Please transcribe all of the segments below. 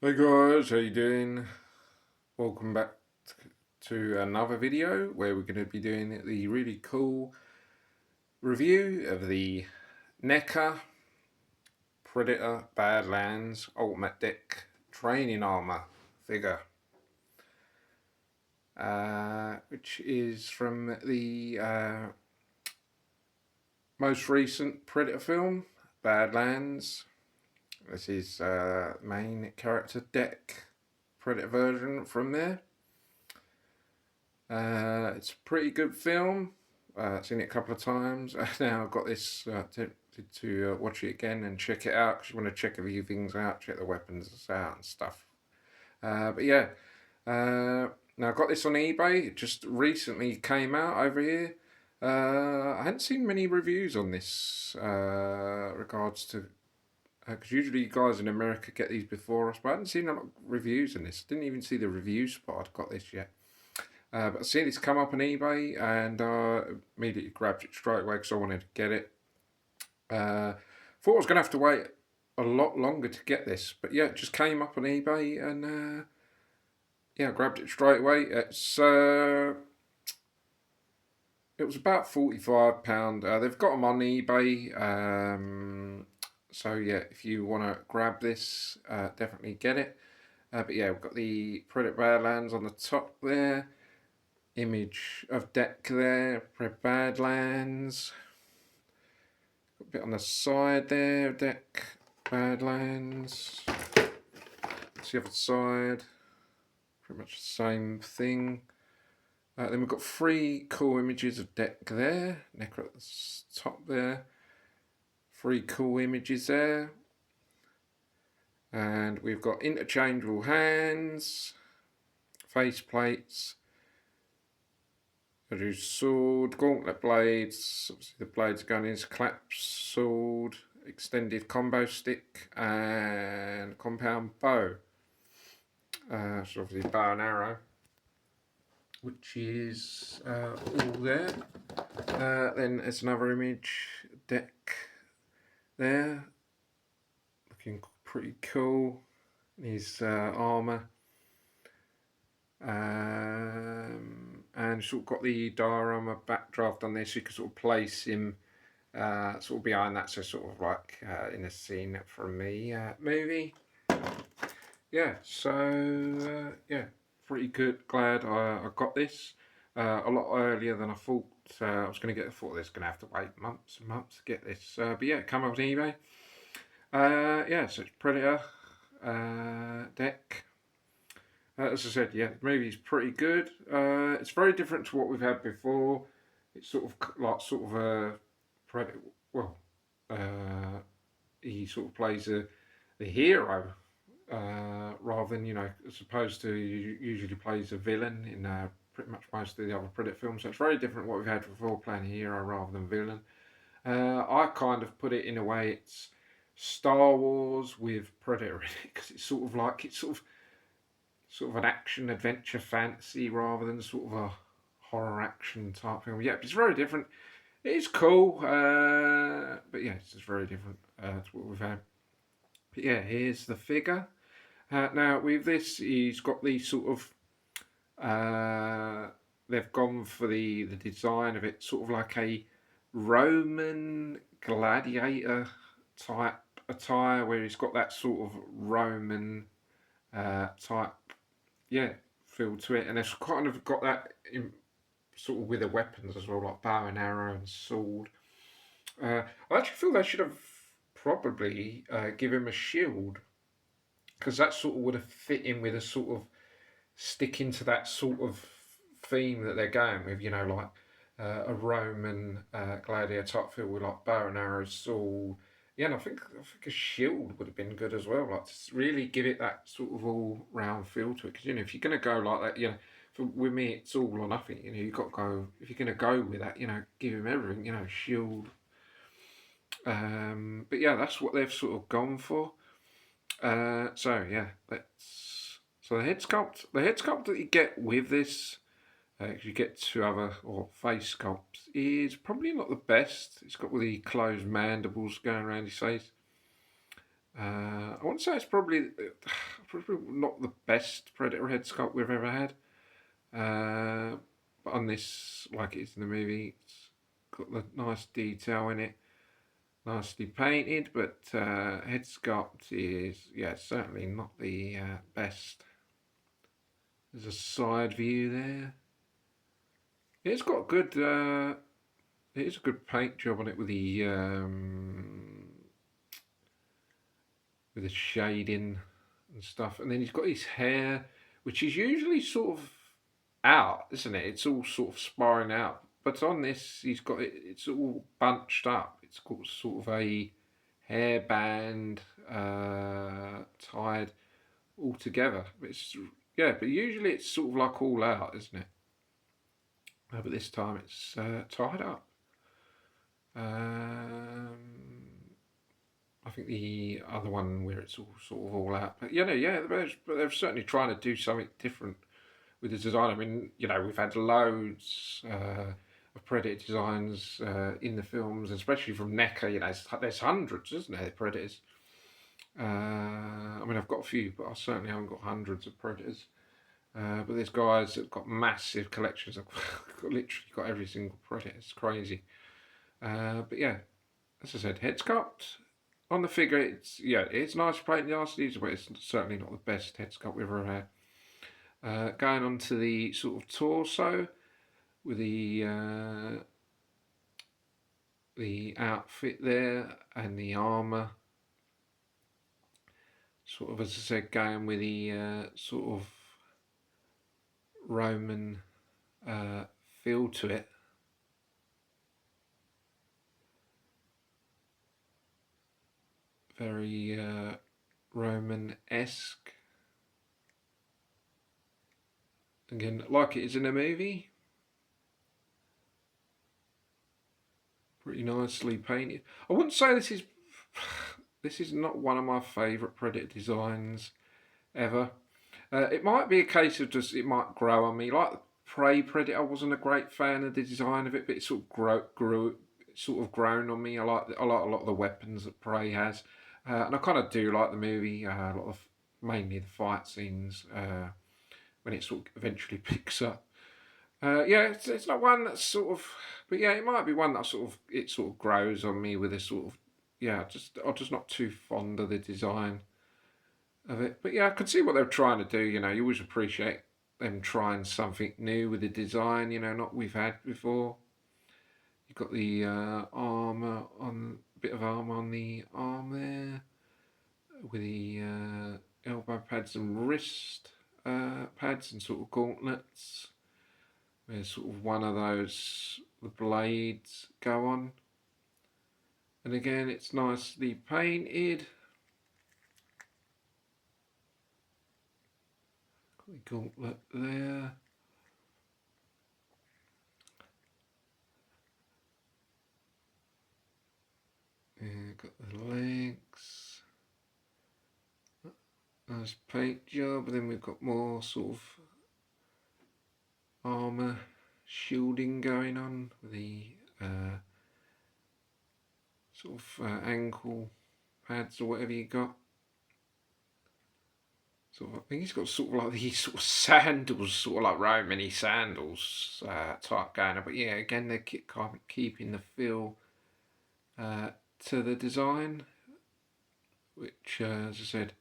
Hey guys, how you doing? Welcome back to another video where we're going to be doing the really cool review of the Neca Predator Badlands Ultimate Deck Training Armor figure, which is from the most recent Predator film, Badlands. This is main character deck Predator version from there. It's a pretty good film. I've seen it a couple of times. Now I've got this tempted to watch it again and check it out because you want to check a few things out, check the weapons out and stuff. But yeah, now I got this on eBay. It just recently came out over here. I hadn't seen many reviews on this regards to because usually you guys in America get these before us, but I hadn't seen a lot of reviews on this. I didn't even see the review spot I'd got this yet. But I seen this come up on eBay and immediately grabbed it straight away because I wanted to get it. Thought I was going to have to wait a lot longer to get this, but yeah, it just came up on eBay and yeah, I grabbed it straight away. It was about £45. They've got them on eBay. So yeah, if you want to grab this, definitely get it. But yeah, we've got the Predator Badlands on the top there. Image of deck there, Badlands. Got a bit on the side there, deck, Badlands. That's the other side. Pretty much the same thing. Then we've got three cool images of deck there. Neca at the top there. Three cool images there. And we've got interchangeable hands, face plates. I do sword, gauntlet blades, obviously the blades going into claps, sword, extended combo stick, and compound bow. So obviously bow and arrow, which is all there. Then there's another image, deck there, looking pretty cool. His armour. And sort of got the diorama backdraft on there, so you can sort of place him sort of behind that, so sort of like in a scene from the movie. Yeah, so yeah, pretty good. Glad I got this a lot earlier than I thought I was going to get. I thought I was going to have to wait months and months to get this. But yeah, it came up on eBay. Yeah, so it's Predator deck. As I said, yeah, the movie's pretty good. It's very different to what we've had before. It's sort of like a predator. Well, he sort of plays the hero rather than as opposed to usually plays a villain in pretty much most of the other Predator films. So it's very different what we've had before, playing a hero rather than villain. I kind of put it in a way it's Star Wars with Predator in it because it's sort of an action adventure fantasy rather than sort of a horror action type film. Yeah, it's very different. It is cool, but yeah, it's just very different to what we've had. But yeah, here's the figure. Now with this, he's got the sort of they've gone for the design of it, sort of like a Roman gladiator type attire, where he's got that sort of Roman type feel to it, and it's kind of got that in, sort of with the weapons as well, like bow and arrow and sword. I actually feel they should have probably give him a shield, because that sort of would have fit in with a sort of sticking to that sort of theme that they're going with, like a Roman gladiator type feel with like bow and arrow, sword. Yeah, and I think a shield would have been good as well, like to really give it that sort of all round feel to it. Because if you're going to go like that, with me it's all or nothing. You've got to go, if you're going to go with that, give him everything. Shield. But yeah, that's what they've sort of gone for. So yeah, so the head sculpt that you get with this. You get two other or face sculpts is probably not the best. It's got all the closed mandibles going around his face. I want to say it's probably probably not the best Predator head sculpt we've ever had. But on this, like it is in the movie, it's got the nice detail in it, nicely painted, but head sculpt is, yeah, certainly not the best. There's a side view there. It's got good, it is a good paint job on it with the shading and stuff. And then he's got his hair, which is usually sort of out, isn't it? It's all sort of sparring out. But on this, he's got it, it's all bunched up. It's got sort of a hairband tied all together. It's, yeah, but usually it's sort of like all out, isn't it? But this time it's tied up. I think the other one where it's all sort of all out. But yeah, they're certainly trying to do something different with the design. I mean, we've had loads of Predator designs in the films, especially from Neca. There's hundreds, isn't there, Predators? I mean, I've got a few, but I certainly haven't got hundreds of Predators. But there's guys that've got massive collections. I've literally got every single Predator. It's crazy. But yeah, as I said, head sculpt on the figure. It's nice paint, nice detail, but it's certainly not the best head sculpt we've ever had. Going on to the sort of torso with the outfit there and the armour. Sort of, as I said, going with the sort of Roman feel to it. Very Roman-esque. Again, like it is in a movie. Pretty nicely painted. I wouldn't say this is not one of my favourite Predator designs ever. It might be a case of just, it might grow on me. Like Prey Predator, I wasn't a great fan of the design of it, but it sort of grown on me. I like a lot of the weapons that Prey has. And I kind of do like the movie, mainly the fight scenes when it sort of eventually picks up. It's not one that's sort of, but yeah, it might be one that sort of grows on me with a sort of, I'm just not too fond of the design of it. But yeah, I can see what they're trying to do. You always appreciate them trying something new with the design. Not we've had before. You've got the armour on, bit of armour on the arm there, with the elbow pads and wrist pads and sort of gauntlets. There's sort of one of those, the blades go on. And again, it's nicely painted. Got the gauntlet there. Got the legs. Nice paint job. And then we've got more sort of armour shielding going on with the sort of ankle pads or whatever you got. I think he's got sort of like these sort of sandals, sort of like Roman-y sandals type going on. But yeah, again, they're keeping the feel to the design, which, as I said,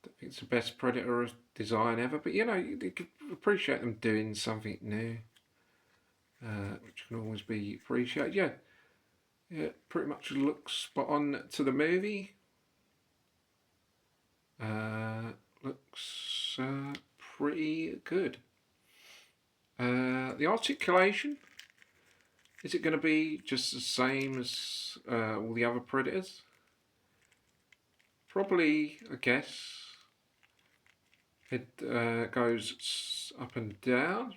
I don't think it's the best Predator design ever. But you could appreciate them doing something new, which can always be appreciated. Yeah, pretty much looks spot on to the movie. Looks pretty good. The articulation, is it going to be just the same as all the other Predators? Probably, I guess. It goes up and down,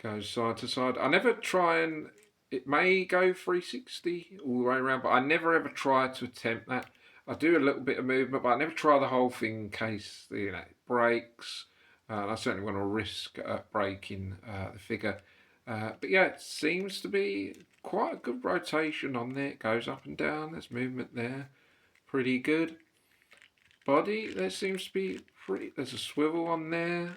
goes side to side. I never try and, it may go 360 all the way around, but I never ever try to attempt that. I do a little bit of movement, but I never try the whole thing in case it breaks. I certainly want to risk breaking the figure. But yeah, it seems to be quite a good rotation on there. It goes up and down. There's movement there. Pretty good. body, there seems to be there's a swivel on there.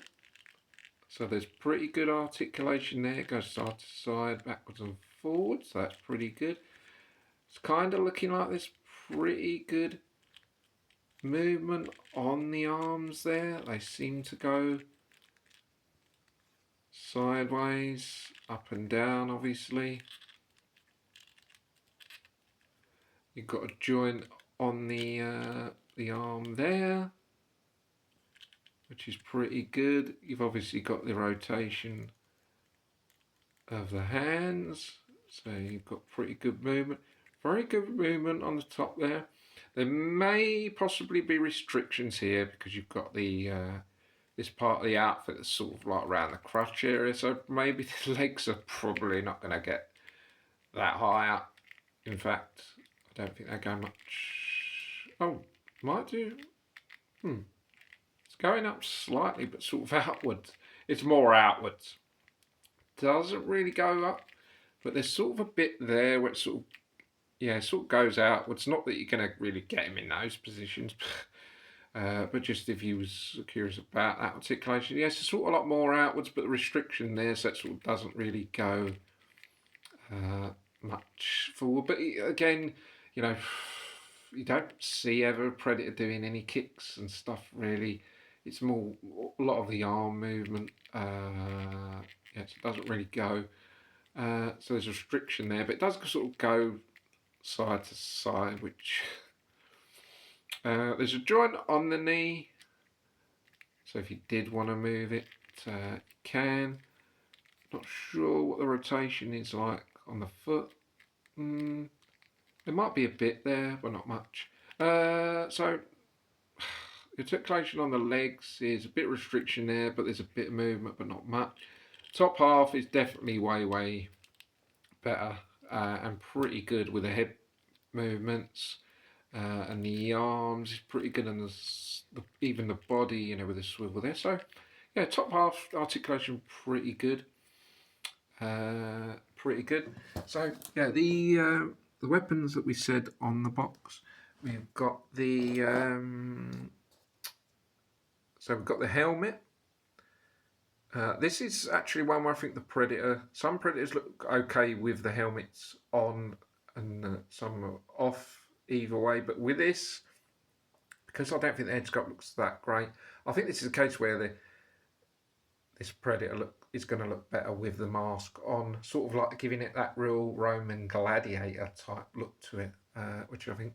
So there's pretty good articulation there. It goes side to side, backwards and forwards. So that's pretty good. It's kind of looking like there's pretty good movement on the arms there. They seem to go sideways, up and down, obviously. You've got a joint on the arm there, which is pretty good. You've obviously got the rotation of the hands, so you've got pretty good movement. Very good movement on the top there. There may possibly be restrictions here because you've got the this part of the outfit that's sort of like around the crotch area, so maybe the legs are probably not going to get that high up. In fact, I don't think they go much. Oh, might do. It's going up slightly, but sort of outwards. It's more outwards. Doesn't really go up, but there's sort of a bit there where it sort of goes outwards. Not that you're going to really get him in those positions, but just if you was curious about that articulation, yes, it's sort of a lot more outwards, but the restriction there, so it sort of doesn't really go much forward. But again, you know, you don't see ever a Predator doing any kicks and stuff really. It's more a lot of the arm movement. Yes, it doesn't really go. So there's a restriction there, but it does sort of go side to side, which there's a joint on the knee. So if you did want to move it, you can. Not sure what the rotation is like on the foot. There might be a bit there, but not much. So the articulation on the legs is a bit of restriction there, but there's a bit of movement, but not much. Top half is definitely way better and pretty good with the head movements, and the arms is pretty good, and even the body, you know, with the swivel there. So yeah, top half articulation pretty good. Pretty good. So yeah, the weapons that we said on the box, we've got the so we've got the helmet. This is actually one where I think the Predator, some Predators look okay with the helmets on and some are off either way, but with this, because I don't think the head sculpt looks that great, I think this is a case where this Predator is going to look better with the mask on, sort of like giving it that real Roman gladiator type look to it, which I think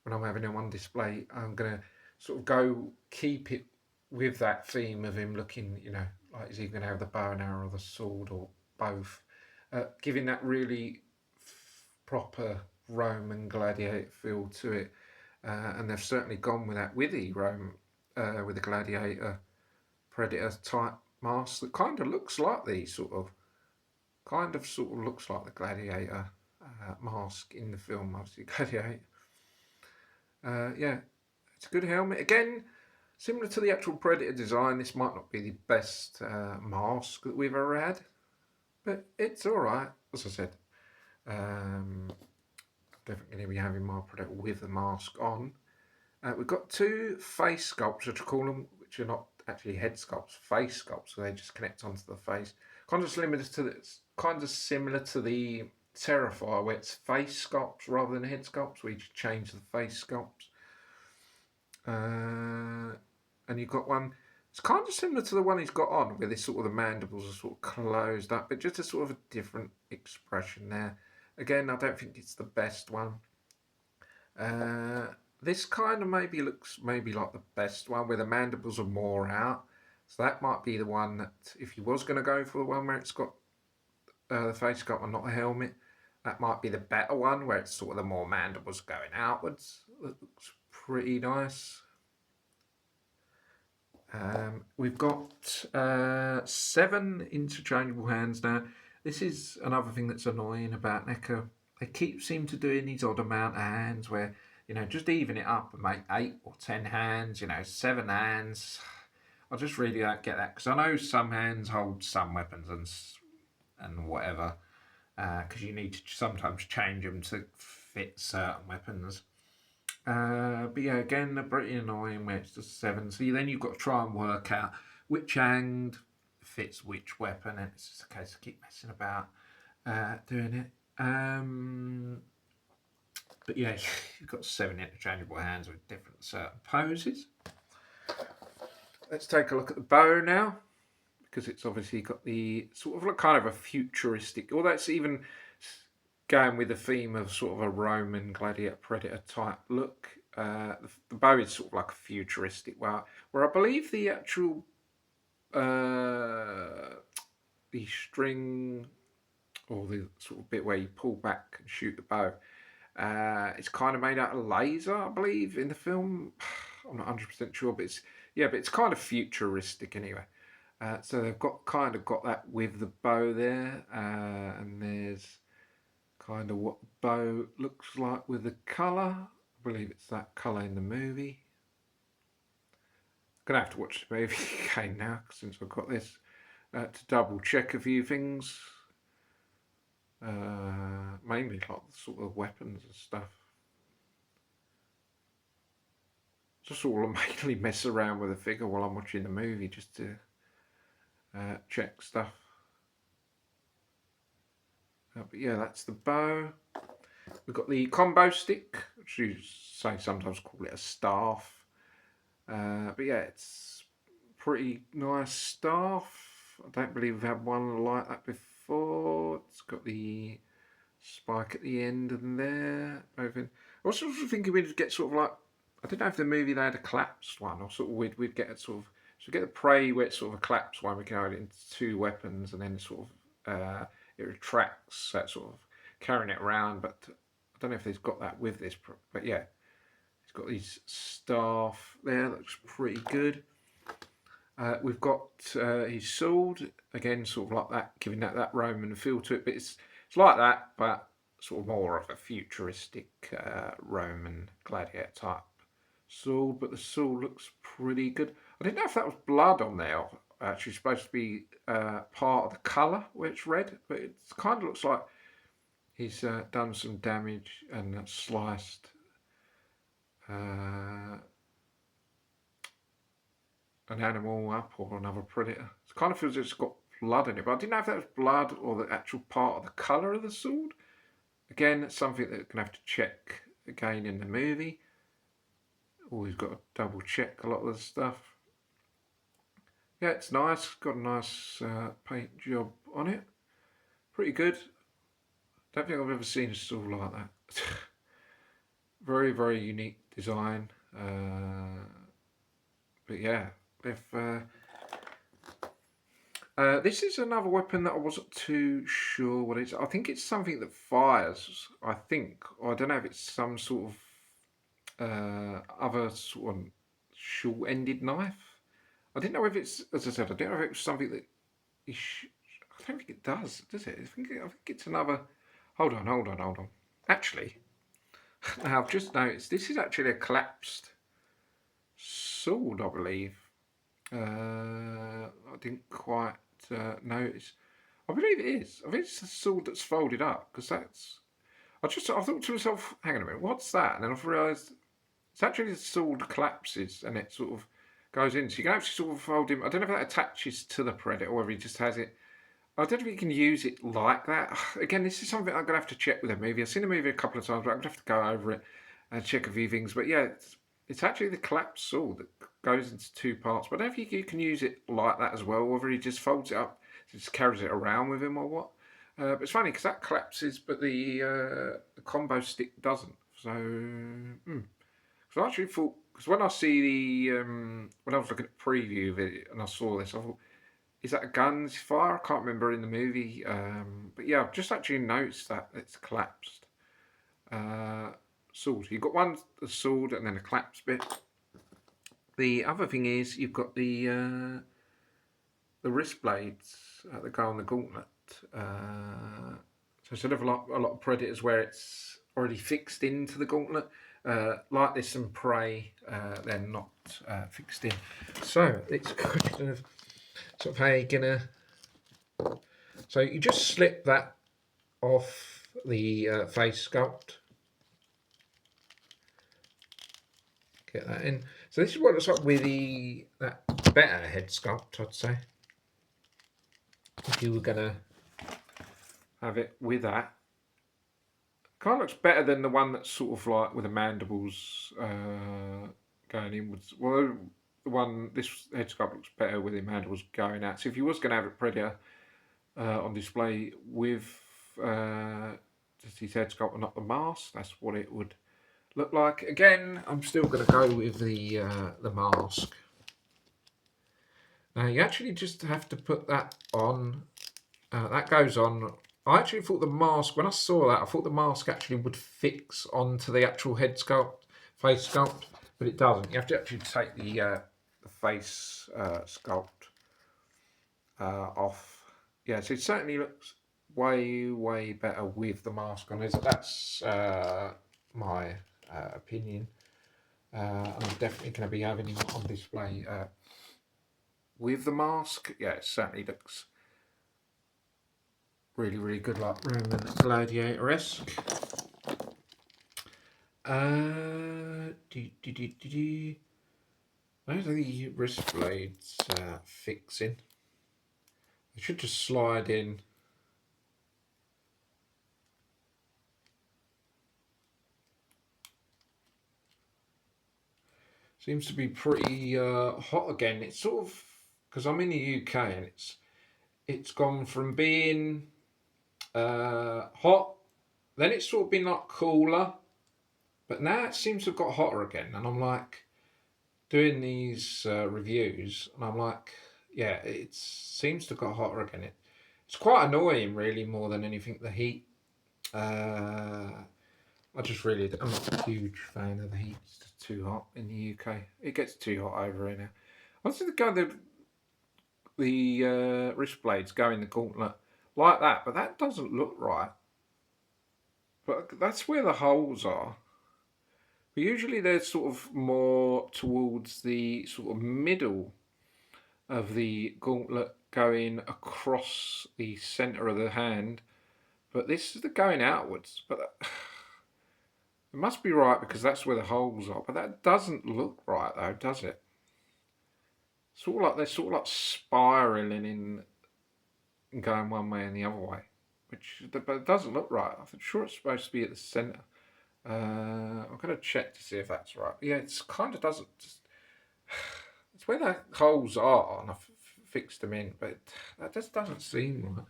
when I'm having him on display, I'm going to sort of keep it with that theme of him looking, you know, like is he going to have the bow and arrow or the sword or both, giving that really proper Roman gladiator feel to it, and they've certainly gone with that with the gladiator Predator type mask that kind of looks like sort of looks like the gladiator mask in the film, obviously Gladiator. Yeah, it's a good helmet. Again, similar to the actual Predator design, this might not be the best mask that we've ever had, but it's alright. As I said, I'm definitely going to be having my Predator with the mask on. We've got two face sculpts, which I call them, which are not actually head sculpts, face sculpts, so they just connect onto the face. Kind of similar to the Terrifier, where it's face sculpts rather than head sculpts, where you just change the face sculpts. And you've got one, it's kind of similar to the one he's got on, where this sort of the mandibles are sort of closed up, but just a sort of a different expression there. Again, I don't think it's the best one. This kind of maybe looks like the best one, where the mandibles are more out. So that might be the one that, if you was going to go for the one where it's got the face sculpt and not a helmet, that might be the better one, where it's sort of the more mandibles going outwards. That looks pretty nice. We've got 7 interchangeable hands now. This is another thing that's annoying about Neca. They seem to doing these odd amount of hands where, you know, just even it up and make 8 or 10 hands, you know, 7 hands. I just really don't get that, because I know some hands hold some weapons and whatever, because you need to sometimes change them to fit certain weapons. But yeah, again, they're pretty annoying where it's just 7. So then you've got to try and work out which hand fits which weapon, and it's just a case of keep messing about doing it. But yeah, you've got 7 interchangeable hands with different certain poses. Let's take a look at the bow now, because it's obviously got the sort of kind of a futuristic, although it's even going with the theme of sort of a Roman gladiator predator type look. The bow is sort of like a futuristic one, where I believe the actual the string or the sort of bit where you pull back and shoot the bow, it's kind of made out of laser, I believe, in the film. I'm not 100% sure, but it's kind of futuristic anyway. So they've got that with the bow there, and there's kind of what the bow looks like with the colour. I believe it's that colour in the movie. I'm gonna have to watch the movie again now since I've got this to double check a few things. Mainly like the sort of weapons and stuff. Just sort of mainly mess around with the figure while I'm watching the movie just to check stuff. But yeah, that's the bow. We've got the combo stick, which you say sometimes call it a staff. But yeah, it's pretty nice staff. I don't believe we've had one like that before. It's got the spike at the end and there. I was sort of thinking we'd get sort of like, I don't know if the movie they had a collapsed one, or sort of we'd get a sort of, so we get the prey where it's sort of a collapsed one, we can hold it into 2 weapons and then sort of it retracts, so it's sort of carrying it around, but I don't know if they've got that with this, but yeah, it's got these staff there, looks pretty good. We've got his sword, again sort of like that, giving that Roman feel to it, but it's like that, but sort of more of a futuristic Roman gladiator type sword, but the sword looks pretty good. I didn't know if that was blood on there, actually supposed to be part of the colour where it's red, but it kind of looks like he's done some damage and sliced an animal up or another predator. It kind of feels like it's got blood in it, but I didn't know if that was blood or the actual part of the colour of the sword. Again, it's something that we're going to have to check again in the movie. Always got to double check a lot of the stuff. Yeah, it's nice. Got a nice paint job on it. Pretty good. Don't think I've ever seen a sword like that. Very, very unique design. But yeah, if this is another weapon that I wasn't too sure what it is. I think it's something that fires. I think, or I don't know if it's some sort of other sort of short-ended knife. I didn't know if it's, as I said, I didn't know if it was something that. I don't think it does it? I think it's another. Hold on. Actually, now I've just noticed this is actually a collapsed sword, I believe. I didn't quite notice. I believe it is. I think it's a sword that's folded up because that's. I thought to myself, hang on a minute, what's that? And then I've realised it's actually the sword collapses and it sort of goes in. So you can actually sort of fold him. I don't know if that attaches to the predator or whether he just has it. I don't know if you can use it like that. Again, this is something I'm going to have to check with the movie. I've seen the movie a couple of times, but I'm going to have to go over it and check a few things. But yeah, it's actually the collapsed sword that goes into 2 parts. But I don't know if you can use it like that as well, whether he just folds it up, just carries it around with him or what. But it's funny because that collapses, but the combo stick doesn't. So, I actually thought, because when I see when I was looking at the preview of it and I saw this, I thought, is that a gun's fire? I can't remember in the movie. But yeah, I've just actually noticed that it's collapsed. Sword. You've got a sword and then a collapsed bit. The other thing is you've got the wrist blades that go on the gauntlet. So instead of a lot of predators where it's already fixed into the gauntlet, like this and prey, they're not fixed in. So it's a question of sort of how you're gonna. So you just slip that off the face sculpt. get that in. So this is what it looks like with that better head sculpt, I'd say. If you were gonna have it with that. Kind of looks better than the one that's sort of like with the mandibles going inwards. Well, this head sculpt looks better with the mandibles going out. So if you was going to have it prettier on display with just his head sculpt and not the mask, that's what it would look like. Again, I'm still going to go with the mask. Now you actually just have to put that on. That goes on. I actually thought the mask, when I saw that, I thought the mask actually would fix onto the actual head sculpt, face sculpt, but it doesn't. You have to actually take the face sculpt off. Yeah, so it certainly looks way better with the mask on. That's my opinion. I'm definitely going to be having him on display with the mask. Yeah, it certainly looks really good, like Roman gladiator-esque. Those are the wrist blades fixing. They should just slide in. Seems to be pretty hot again. It's sort of, because I'm in the UK and it's gone from being hot, then it's sort of been like cooler, but now it seems to have got hotter again. And I'm like doing these reviews, and I'm like, yeah, it seems to have got hotter again. It's quite annoying, really, more than anything. The heat. I'm not a huge fan of the heat. It's just too hot in the UK. It gets too hot over here now. I was thinking the wrist blades go in the gauntlet like that, but that doesn't look right. But that's where the holes are. But usually they're sort of more towards the sort of middle of the gauntlet going across the centre of the hand. But this is the going outwards. But it must be right because that's where the holes are. But that doesn't look right though, does it? They're sort of like spiralling in and going one way and the other way. But it doesn't look right. I'm sure it's supposed to be at the centre. I'm going to check to see if that's right. Yeah, it's kind of doesn't. It's where the holes are, and I've fixed them in, but that just doesn't seem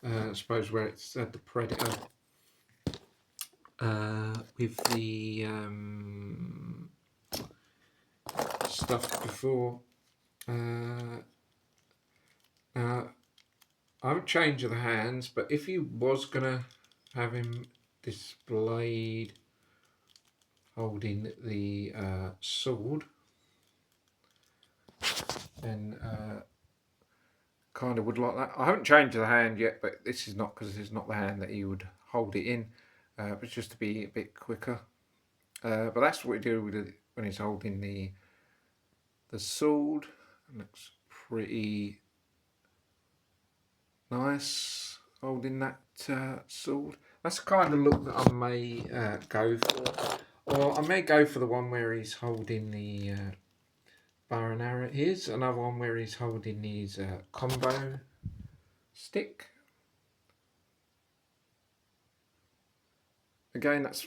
right. I suppose where it's had the Predator with the stuff before. Now, I haven't changed the hands, but if you was going to have him displayed holding the sword, then kind of would like that. I haven't changed the hand yet, but this is not because this is not the hand that you would hold it in, but just to be a bit quicker. But that's what we do with it when he's holding the sword. It looks pretty nice holding that sword. That's the kind of look that I may go for. Or I may go for the one where he's holding the bow and arrow. Here's another one where he's holding his combo stick. Again, that's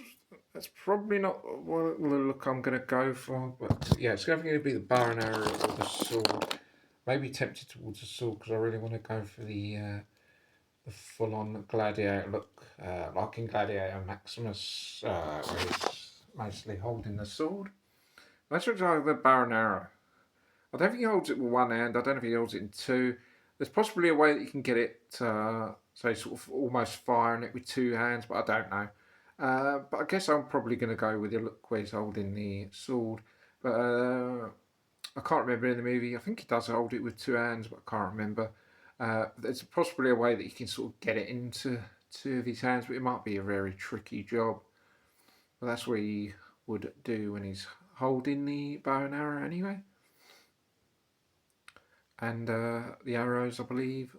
probably not the look I'm going to go for. But yeah, it's going to be the bow and arrow or the sword. Maybe tempted towards the sword because I really want to go for the full-on gladiator look, like in Gladiator Maximus, where he's mostly holding the sword. Let's try the bow and arrow. I don't think he holds it with one hand. I don't know if he holds it in two. There's possibly a way that you can get it, say, sort of almost firing it with two hands, but I don't know. But I guess I'm probably going to go with the look where he's holding the sword. But I can't remember in the movie. I think he does hold it with two hands, but I can't remember. There's possibly a way that you can sort of get it into two of his hands, but it might be a very tricky job. But that's what he would do when he's holding the bow and arrow anyway. And the arrows, I believe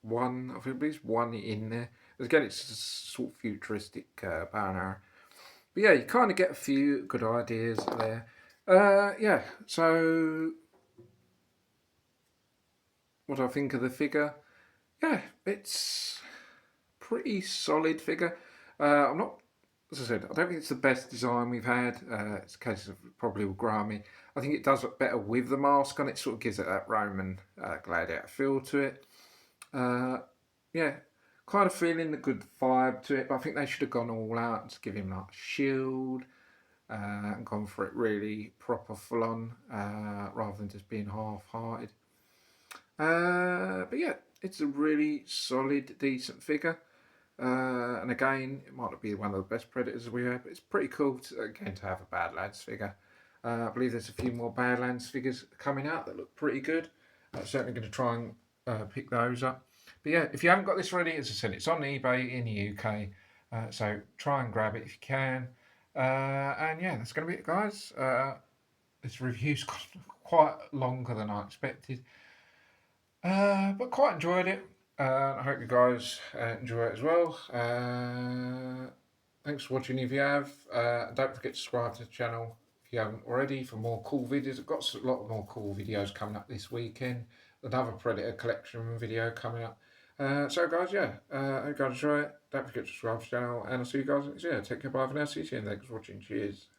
there's one in there. Again, it's a sort of futuristic bow and arrow. But yeah, you kind of get a few good ideas there. Yeah, so what do I think of the figure? Yeah, it's pretty solid figure. I'm not, as I said, I don't think it's the best design we've had. It's a case of it probably will grow on me. I think it does look better with the mask on. It sort of gives it that Roman gladiator feel to it. Uh, yeah, kind of feeling the good vibe to it. But I think they should have gone all out to give him like a shield and gone for it really proper full on rather than just being half hearted. But yeah, it's a really solid, decent figure. And again, it might not be one of the best Predators we have, but it's pretty cool to, again to have a Badlands figure. I believe there's a few more Badlands figures coming out that look pretty good. I'm certainly going to try and pick those up. But yeah, if you haven't got this ready, as I said, it's on eBay in the UK. So try and grab it if you can. And yeah, that's going to be it, guys. This review's got quite longer than I expected. But quite enjoyed it. I hope you guys enjoy it as well. Thanks for watching if you have. Don't forget to subscribe to the channel if you haven't already for more cool videos. I've got a lot more cool videos coming up this weekend. Another Predator collection video coming up. So guys, yeah, I hope you guys enjoy it. Don't forget to subscribe to the channel and I'll see you guys next year. Take care, bye for now. See you soon. Thanks for watching. Cheers.